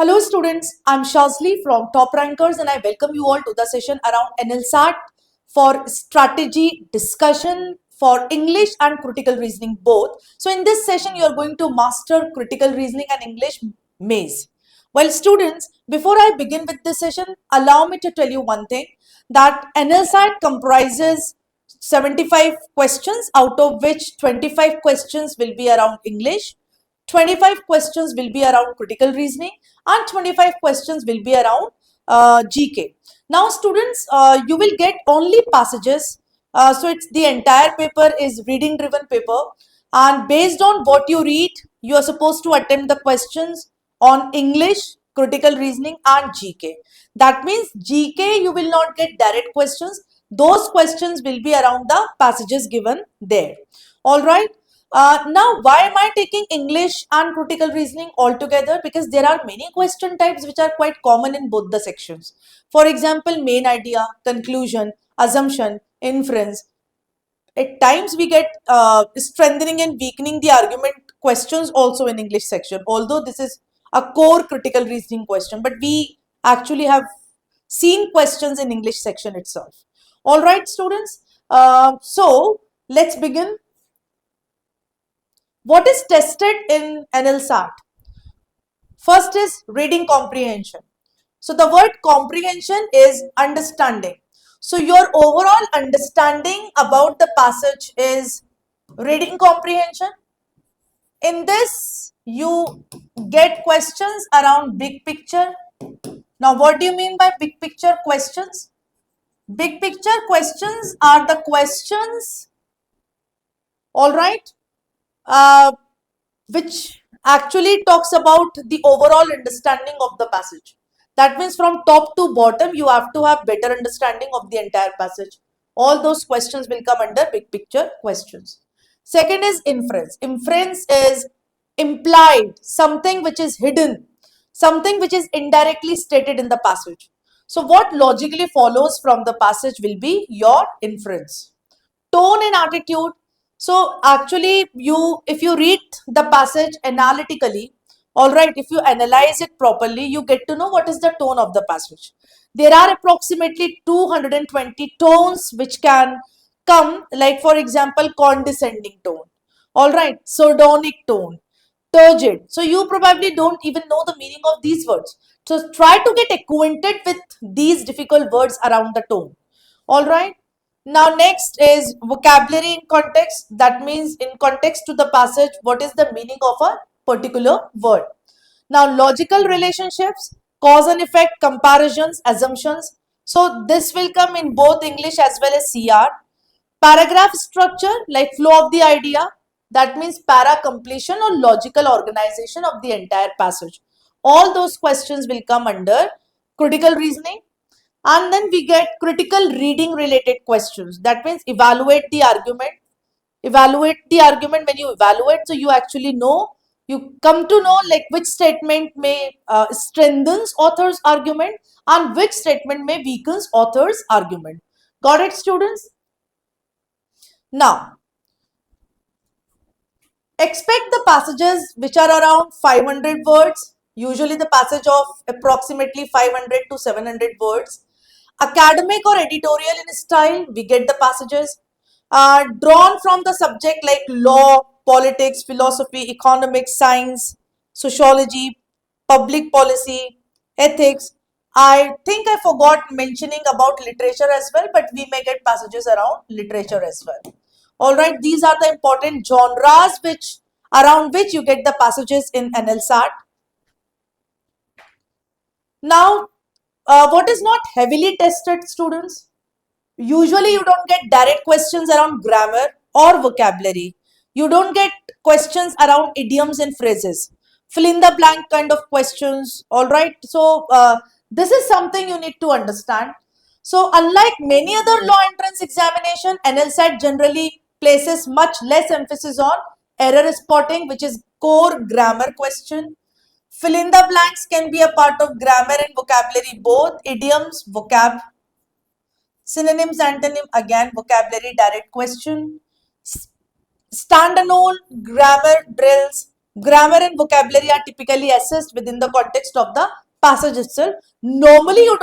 Hello students, I'm Shazli from Top Rankers and I welcome you all to the session around NLSAT for strategy discussion for English and critical reasoning both. So in this session you are going to master critical reasoning and English maze. Well students, before I begin with this session, allow me to tell you one thing that NLSAT comprises 75 questions out of which 25 questions will be around English, 25 questions will be around critical reasoning and 25 questions will be around GK. Now students, you will get only passages. So it's the entire paper is reading driven paper, and based on what you read, you are supposed to attempt the questions on English, critical reasoning and GK. That means GK you will not get direct questions. Those questions will be around the passages given there. All right. Now, why am I taking English and critical reasoning all together? Because there are many question types which are quite common in both the sections. For example, main idea, conclusion, assumption, inference. At times we get strengthening and weakening the argument questions also in English section. Although this is a core critical reasoning question, but we actually have seen questions in English section itself. All right, students. So let's begin. What is tested in NLSAT? First is reading comprehension. So the word comprehension is understanding. So your overall understanding about the passage is reading comprehension. In this, you get questions around big picture. Now, what do you mean by big picture questions? Big picture questions are the questions, all right, which actually talks about the overall understanding of the passage. That means from top to bottom, you have to have better understanding of the entire passage. All those questions will come under big picture questions. Second is inference. Inference is implied, something which is hidden, something which is indirectly stated in the passage. So what logically follows from the passage will be your inference. Tone and attitude. So actually if you read the passage analytically, all right, if you analyze it properly, you get to know what is the tone of the passage. There are approximately 220 tones which can come, like for example, condescending tone, all right, sardonic tone, turgid. So you probably don't even know the meaning of these words. So try to get acquainted with these difficult words around the tone. All right. Now next is vocabulary in context. That means in context to the passage, what is the meaning of a particular word. Now logical relationships, cause and effect, comparisons, assumptions. So this will come in both English as well as CR. Paragraph structure, like flow of the idea. That means para completion or logical organization of the entire passage. All those questions will come under critical reasoning. And then we get critical reading related questions. That means evaluate the argument. Evaluate the argument. When you evaluate, so you actually know, you come to know like which statement may strengthens author's argument and which statement may weakens author's argument. Got it, students? Now, expect the passages which are around 500 words, usually the passage of approximately 500 to 700 words. Academic or editorial in style, we get the passages drawn from the subject like law, politics, philosophy, economics, science, sociology, public policy, ethics. I think I forgot mentioning about literature as well, but we may get passages around literature as well. All right, these are the important genres which around which you get the passages in NLSAT. Now, what is not heavily tested, students? Usually you don't get direct questions around grammar or vocabulary. You don't get questions around idioms and phrases. Fill in the blank kind of questions. All right. So this is something you need to understand. So unlike many other law entrance examination, NLSAT generally places much less emphasis on error spotting, which is core grammar question. Fill in the blanks can be a part of grammar and vocabulary both. Idioms, vocab, synonyms, antonym, again vocabulary direct question. Standalone grammar drills, Grammar and vocabulary are typically assessed within the context of the passage itself. Normally, you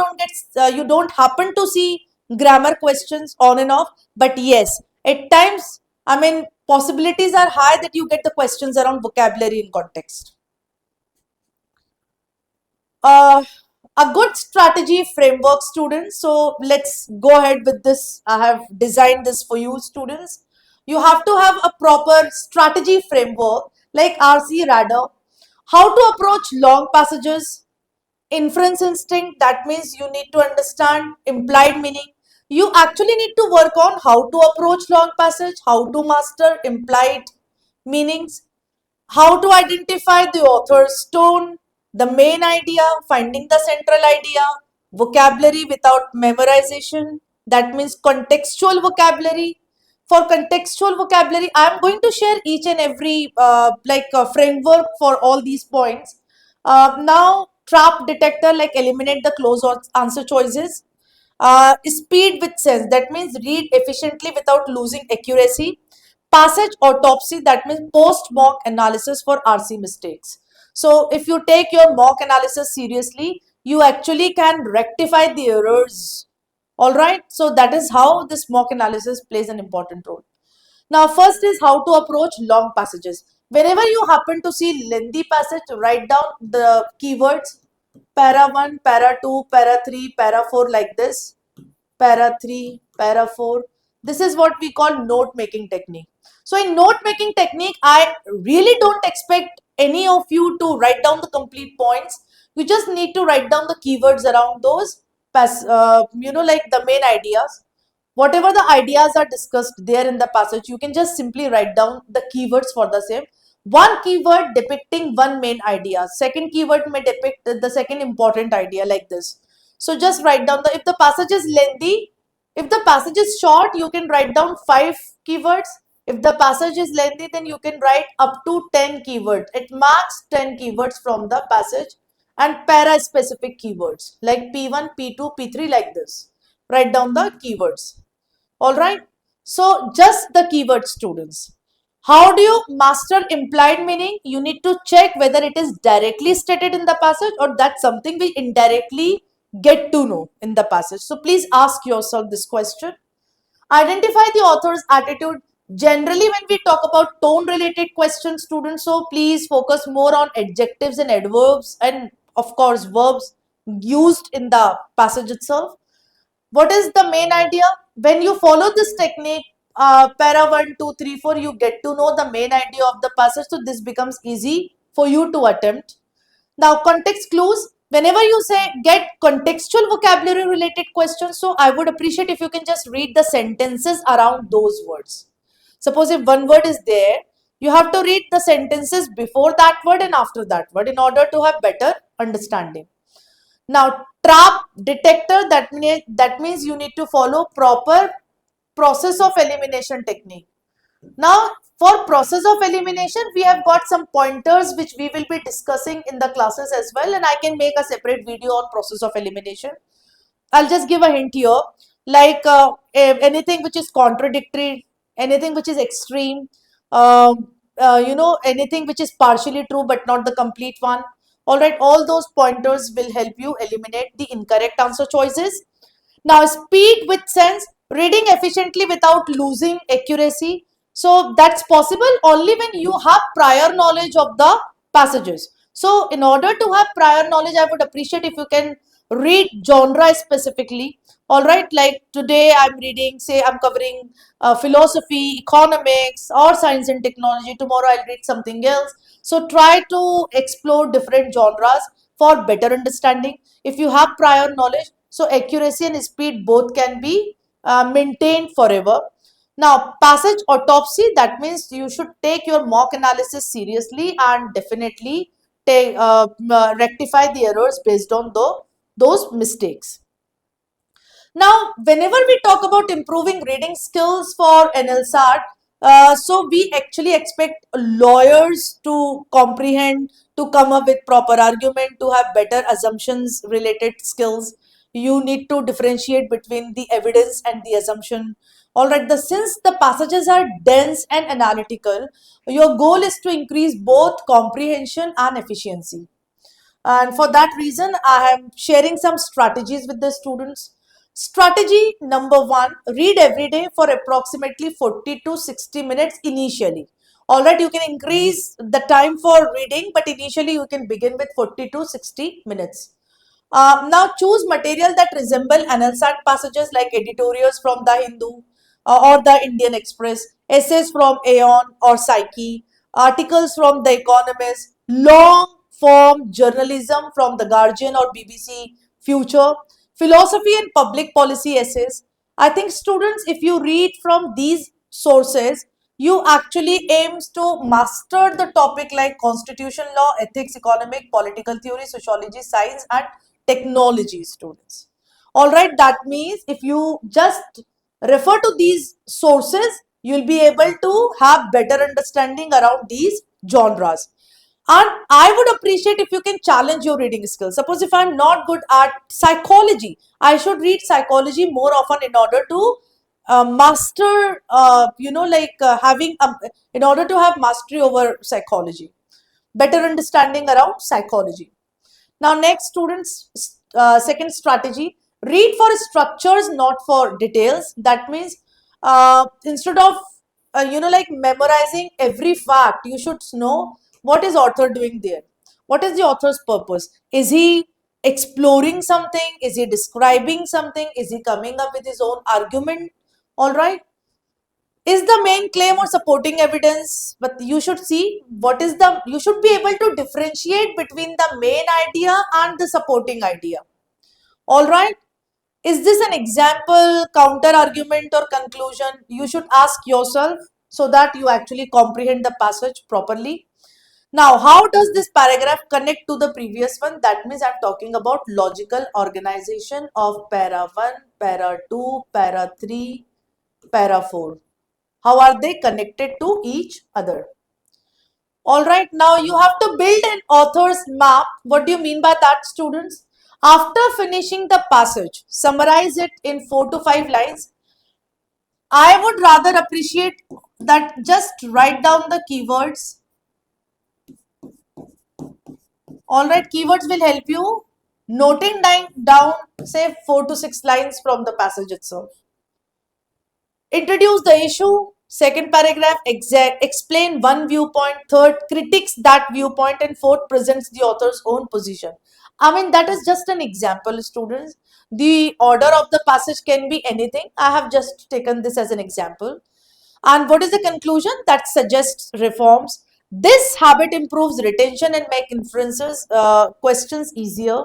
don't happen to see grammar questions on and off, but yes, at times, I mean, possibilities are high that you get the questions around vocabulary in context. Uh, a good strategy framework, students. So let's go ahead with this. I have designed this for you, students. You have to have a proper strategy framework like RC Radar. How to approach long passages, inference instinct, that means you need to understand implied meaning. You actually need to work on how to approach long passage, how to master implied meanings, how to identify the author's tone, the main idea, finding the central idea, vocabulary without memorization, that means contextual vocabulary. For contextual vocabulary, I am going to share each and every framework for all these points. Now, trap detector, like eliminate the close answer choices. Speed with sense, that means read efficiently without losing accuracy. Passage autopsy, that means post mock analysis for RC mistakes. So if you take your mock analysis seriously, you actually can rectify the errors. All right, so that is how this mock analysis plays an important role. Now, first is how to approach long passages. Whenever you happen to see lengthy passage, write down the keywords para 1, para 2, para 3, para 4, like this. Para 3, para 4. This is what we call note making technique. So in note making technique, I really don't expect any of you to write down the complete points. You just need to write down the keywords around those, like the main ideas. Whatever the ideas are discussed there in the passage, you can just simply write down the keywords for the same. One keyword depicting one main idea. Second keyword may depict the second important idea, like this. So just write down if the passage is lengthy, if the passage is short, you can write down 5 keywords. If the passage is lengthy, then you can write up to 10 keywords. At max 10 keywords from the passage, and para specific keywords like P1, P2, P3, like this. Write down the keywords. All right. So just the keyword, students. How do you master implied meaning? You need to check whether it is directly stated in the passage or that's something we indirectly get to know in the passage. So please ask yourself this question. Identify the author's attitude. Generally, when we talk about tone related questions, students, so please focus more on adjectives and adverbs and of course verbs used in the passage itself. What is the main idea? When you follow this technique, para 1, 2, 3, 4, you get to know the main idea of the passage. So this becomes easy for you to attempt. Now, context clues. Whenever you say get contextual vocabulary related questions, so I would appreciate if you can just read the sentences around those words. Suppose if one word is there, you have to read the sentences before that word and after that word in order to have better understanding. Now, trap detector, that means you need to follow proper process of elimination technique. Now, for process of elimination, we have got some pointers which we will be discussing in the classes as well, and I can make a separate video on process of elimination. I'll just give a hint here, like anything which is contradictory, anything which is extreme, anything which is partially true but not the complete one. All right, all those pointers will help you eliminate the incorrect answer choices. Now, speed with sense, reading efficiently without losing accuracy. So that's possible only when you have prior knowledge of the passages. So in order to have prior knowledge, I would appreciate if you can read genre specifically. All right, like today I'm reading, say I'm covering philosophy, economics, or science and technology. Tomorrow I'll read something else. So try to explore different genres for better understanding. If you have prior knowledge, so accuracy and speed both can be maintained forever. Now, passage autopsy, that means you should take your mock analysis seriously and definitely rectify the errors based on those mistakes. Now, whenever we talk about improving reading skills for NLSAT, so we actually expect lawyers to comprehend, to come up with proper argument, to have better assumptions related skills. You need to differentiate between the evidence and the assumption. Alright, since the passages are dense and analytical, your goal is to increase both comprehension and efficiency. And for that reason, I am sharing some strategies with the students. Strategy number one, read every day for approximately 40 to 60 minutes initially. Alright, you can increase the time for reading, but initially you can begin with 40 to 60 minutes. Now choose material that resemble analsat passages like editorials from the Hindu or the Indian Express, essays from Aeon or Psyche, articles from The Economist, long form journalism from The Guardian or BBC Future, philosophy and public policy essays. I think students, if you read from these sources, you actually aims to master the topic like constitution law, ethics, economic, political theory, sociology, science, and technology, students. All right, that means if you just refer to these sources, you'll be able to have better understanding around these genres. And I would appreciate if you can challenge your reading skills. Suppose if I'm not good at psychology, I should read psychology more often in order to master, in order to have mastery over psychology, better understanding around psychology. Now, next, students, second strategy, read for structures, not for details. That means instead of, memorizing every fact, you should know what is author doing there. What is the author's purpose? Is he exploring something? Is he describing something? Is he coming up with his own argument? All right. Is the main claim or supporting evidence? But you should see what is the, you should be able to differentiate between the main idea and the supporting idea. All right. Is this an example, counter argument, or conclusion? You should ask yourself so that you actually comprehend the passage properly. Now, how does this paragraph connect to the previous one? That means I'm talking about logical organization of para 1, para 2, para 3, para 4. How are they connected to each other? All right, now you have to build an author's map. What do you mean by that, students? After finishing the passage, summarize it in 4 to 5 lines. I would rather appreciate that just write down the keywords. All right, keywords will help you noting down, say 4 to 6 lines from the passage itself. Introduce the issue. Second paragraph, explain one viewpoint. Third, critiques that viewpoint. And fourth, presents the author's own position. I mean, that is just an example, students. The order of the passage can be anything. I have just taken this as an example. And what is the conclusion? That suggests reforms. This habit improves retention and make inferences, questions easier.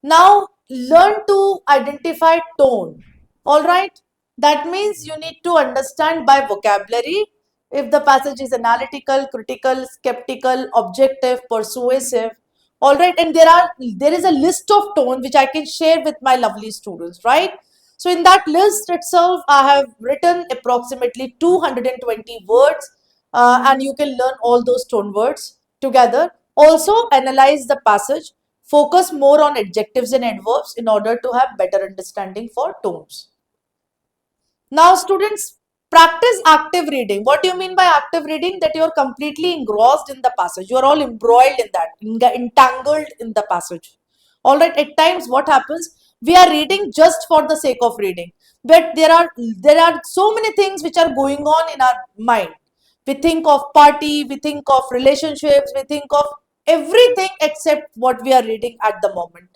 Now, learn to identify tone. All right. That means you need to understand by vocabulary if the passage is analytical, critical, skeptical, objective, persuasive. All right. And there is a list of tone which I can share with my lovely students, right? So in that list itself, I have written approximately 220 words, and you can learn all those tone words together. Also, analyze the passage. Focus more on adjectives and adverbs in order to have better understanding for tones. Now, students, practice active reading. What do you mean by active reading? That you are completely engrossed in the passage. You are all embroiled in that, entangled in the passage. All right. At times, what happens? We are reading just for the sake of reading, but there are so many things which are going on in our mind. We think of party, we think of relationships, we think of everything except what we are reading at the moment.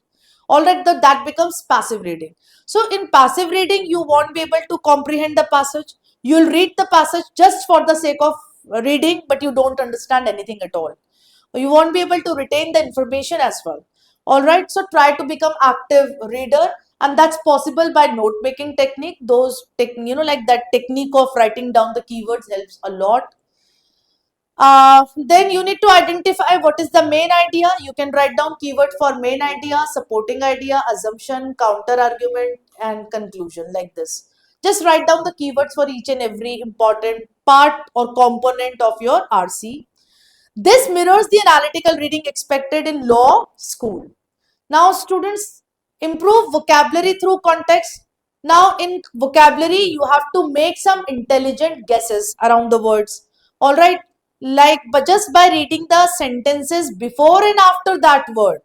All right, that becomes passive reading. So in passive reading, you won't be able to comprehend the passage. You'll read the passage just for the sake of reading, but you don't understand anything at all. You won't be able to retain the information as well. All right, so try to become active reader, and that's possible by note making technique. Like that technique of writing down the keywords helps a lot. Then you need to identify what is the main idea. You can write down keyword for main idea, supporting idea, assumption, counter argument, and conclusion, like this. Just write down the keywords for each and every important part or component of your RC. This mirrors the analytical reading expected in law school. Now, students, improve vocabulary through context. Now in vocabulary you have to make some intelligent guesses around the words. All right, like but just by reading the sentences before and after that word,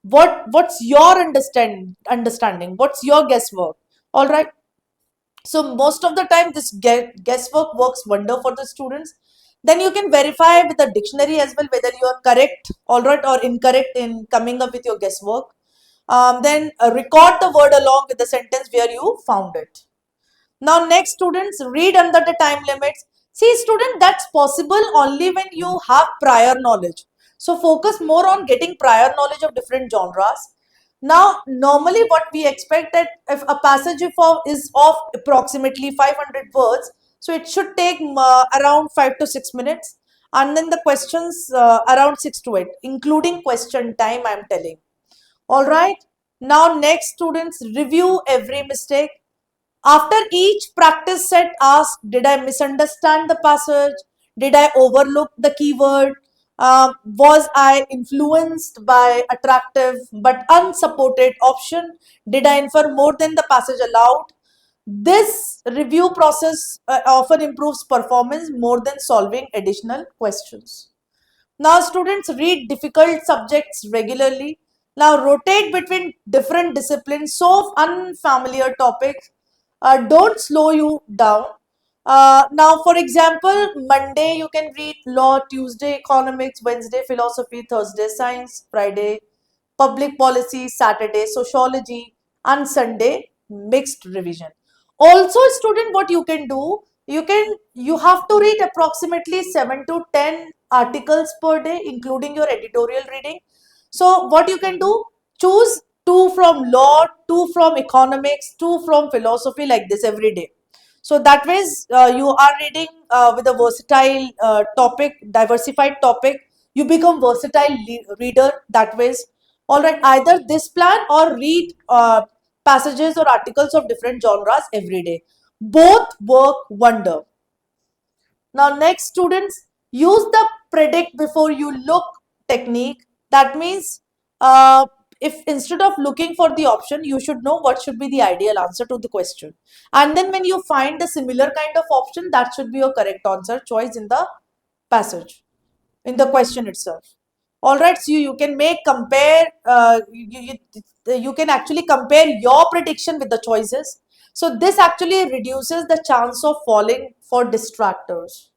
what's your understanding, what's your guesswork? All right, so most of the time this guesswork works wonder for the students. Then you can verify with the dictionary as well whether you are correct, all right, or incorrect in coming up with your guesswork. Then record the word along with the sentence where you found it. Now next, students, read under the time limits. See student, that's possible only when you have prior knowledge. So focus more on getting prior knowledge of different genres. Now normally what we expect that if a passage is of approximately 500 words, so it should take around 5 to 6 minutes, and then the questions around 6 to 8 including question time, I am telling. All right. Now next, students, review every mistake. After each practice set, ask, did I misunderstand the passage? Did I overlook the keyword? Was I influenced by attractive but unsupported option? Did I infer more than the passage allowed? This review process often improves performance more than solving additional questions. Now, students, read difficult subjects regularly. Now, rotate between different disciplines, solve unfamiliar topics. Don't slow you down. Now, for example, Monday you can read law, Tuesday economics, Wednesday philosophy, Thursday science, Friday public policy, Saturday sociology, and Sunday mixed revision. Also, student, what you can do, you have to read approximately 7 to 10 articles per day, including your editorial reading. So what you can do, choose two from law, two from economics, two from philosophy, like this every day. So that ways you are reading with a versatile topic, diversified topic. You become versatile reader that ways. All right, either this plan or read passages or articles of different genres every day. Both work wonder. Now next, students, use the predict before you look technique. That means if instead of looking for the option, you should know what should be the ideal answer to the question. And then when you find a similar kind of option, that should be your correct answer choice in the passage, in the question itself. All right, so you can make compare, you can actually compare your prediction with the choices. So this actually reduces the chance of falling for distractors.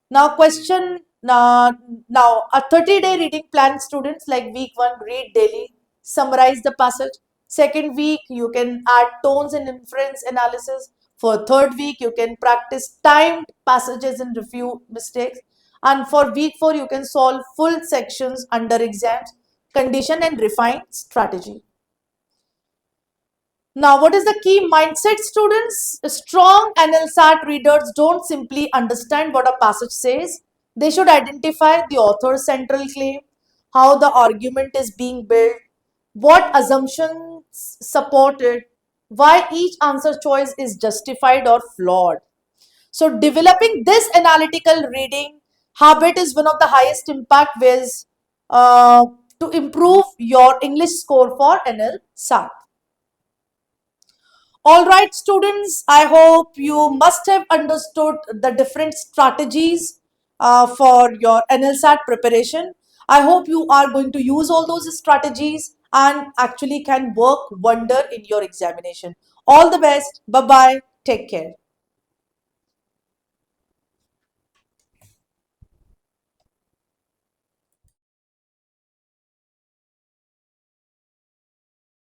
Now question, now a 30-day reading plan, students, like week 1, read daily, summarize the passage. Second week, you can add tones and inference analysis. For third week, you can practice timed passages and review mistakes. And for week 4, you can solve full sections under exams, condition and refine strategy. Now, what is the key mindset, students? Strong NLSAT readers don't simply understand what a passage says. They should identify the author's central claim, how the argument is being built, what assumptions support it, why each answer choice is justified or flawed. So, developing this analytical reading habit is one of the highest impact ways to improve your English score for NLSAT. All right, students, I hope you must have understood the different strategies for your NLSAT preparation. I hope you are going to use all those strategies and actually can work wonder in your examination. All the best. Bye-bye. Take care.